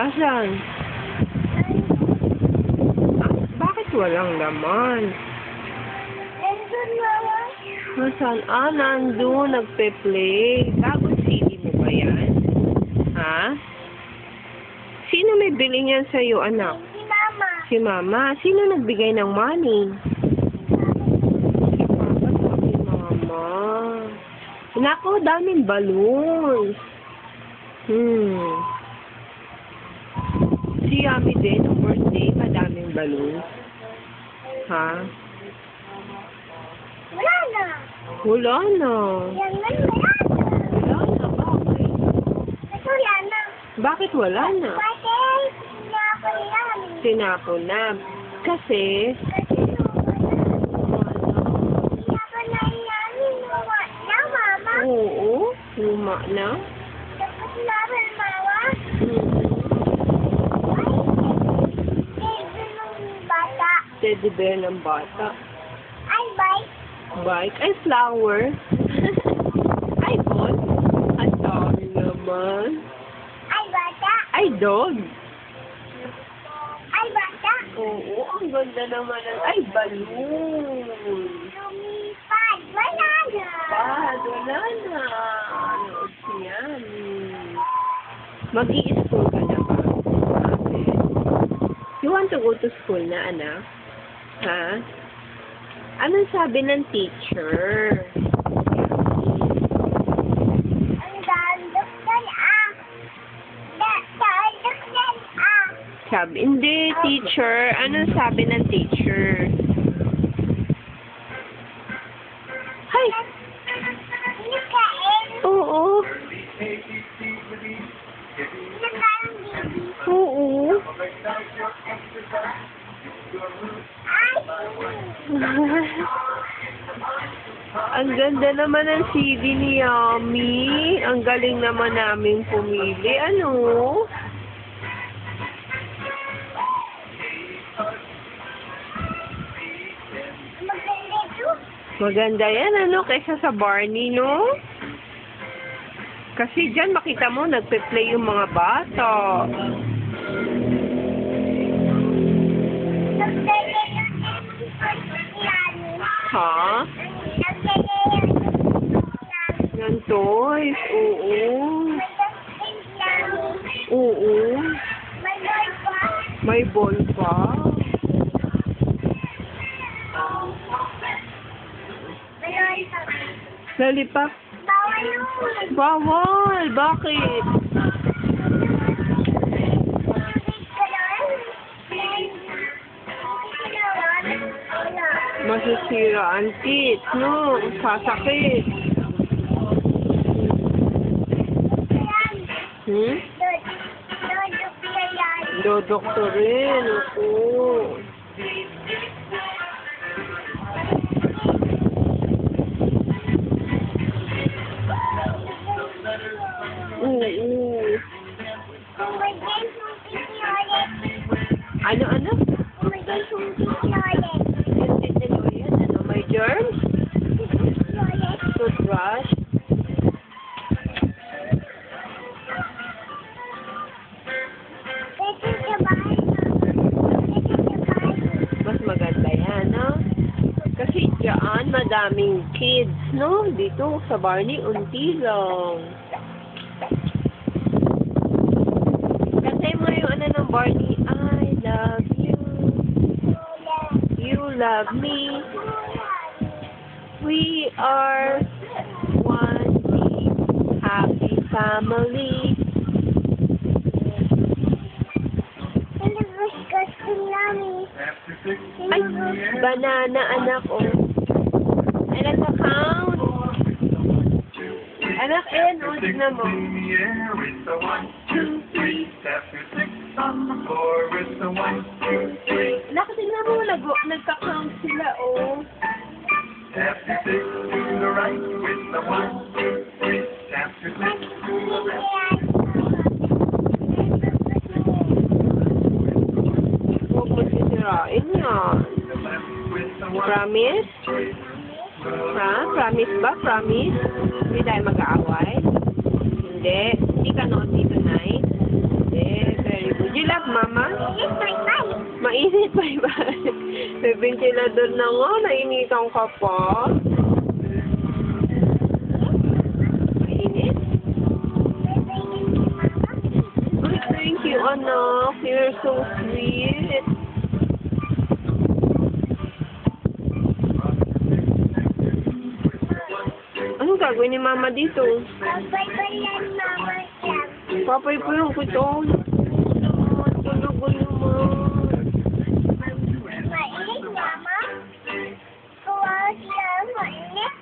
Asan? Ah, bakit walang laman? Nandun, Mama. Nasaan? Ah, nandun. Nagpe-play. Bagong CD mo ba yan? Ha? Sino may bili niyan sa'yo, anak? Si Mama. Si Mama. Sino nagbigay ng money? Si Papa at si Mama. Nako, daming balloons. Si Yami din, ang birthday, madaming balloons. Ha? Wala na. Wala na. Yan na, wala na. Wala na, bakit? Ito, wala na. Bakit wala na? Kasi, sinapon namin. Sinapon na. Kasi, Sinapon na namin. Wala na, Mama. oo, luma na. Tapos namin, Mama. Teddy ng bata. Teddy bear ng bata. Ay, bye. Bike. Ay, flower. Ay, ball. Ang dami naman. Ay, bata. Ay, dog. Ay, bata. Oo, ang ganda naman. Ay, balloon. Lumipad. Wala na. Wala na. Ano yan? Mag-i-school ka na ba? Okay. You want to go to school na, anak? Ha? Anong sabi ng teacher? Ang dandoktan, Dandoktan, Sabi, hindi, teacher. Anong sabi ng teacher? Hay! Nakain. Oo. Nakain, baby. Oo. Ay, Ang ganda naman ng CD ni Yami. Ang galing naman naming pumili. Ano? maganda ito. Maganda yan, ano? Kaysa sa Barney, no? Kasi dyan, makita mo, nagpe-play yung mga bata. Maganda yung Nani. Ha? Maganda yung Nani. Yan toys. Oo. Oo. May ball pa. Lollipop. Bawal. Bakit? Masisira ang teeth, no? Sasakit. Dodoktorin. Oo. Oo. Ano? Ano? May germs? Toothbrush? Mas maganda yan, no? Kasi dyan, madaming kids, no? Dito sa Barney, unti lang. Kasi mo yung ano ng Barney, I love you. You love me. We are one big happy family. Ay, banana, anak, oh. Ay, nagka-count. Anak, ayan, oh, tignan mo. Anak, tignan mo, nagka-count sila, oh. After 6 to the right with the 1, 2, 3. After 6 to the left. Huwag mo sisirain yan. Promise? Ha? Promise ba? Promise? Hindi tayo mag-aaway? Hindi. Hindi ka naughty tonight? Hindi. Very Mainit ba iba? May ventilador na nga, nainitan ka pa. Mainit? Ay, thank you, anak. You're so sweet. Anong gagawin ni Mama dito? Pagbaybayan mama siya. Papay po yung kuto. Tulog naman. Mainit mama. Kawawa siya, mainit.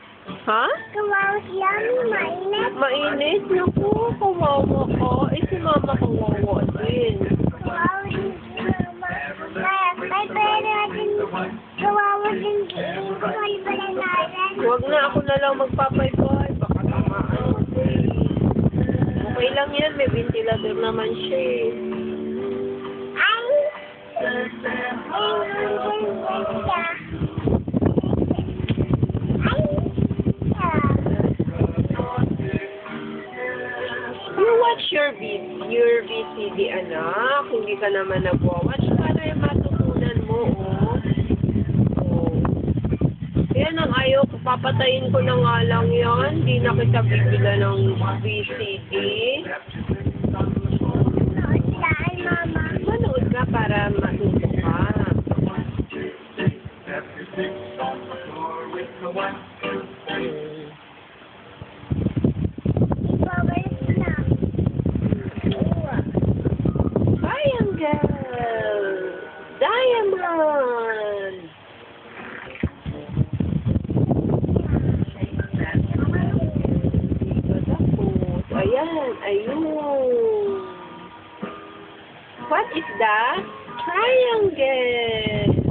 Ha? Kawawa siya, mainit. Mainit? Naku, kawawa ka. Eh, si Mama kawawa din. Kawawa din si mama. Baybayan natin. Kawawa din si baybayan natin. Huwag na, ako na lang magpapay-pay. Baka tamaan ako eh. Okay lang yan, may ventilador naman siya eh. Ay! You watch your VCD, anak. Hindi ka naman nag-watch para yung matutunan mo, oh. Oh. Yan ang ayaw ko. Papatayin ko na nga lang yan. Hindi na kita bibila ng VCD. Saan, mama? Manood ka para matuto ka. Ibabalik na. Triangle! Diamond! Tapos, ayan, ayun. What is that? Triangle!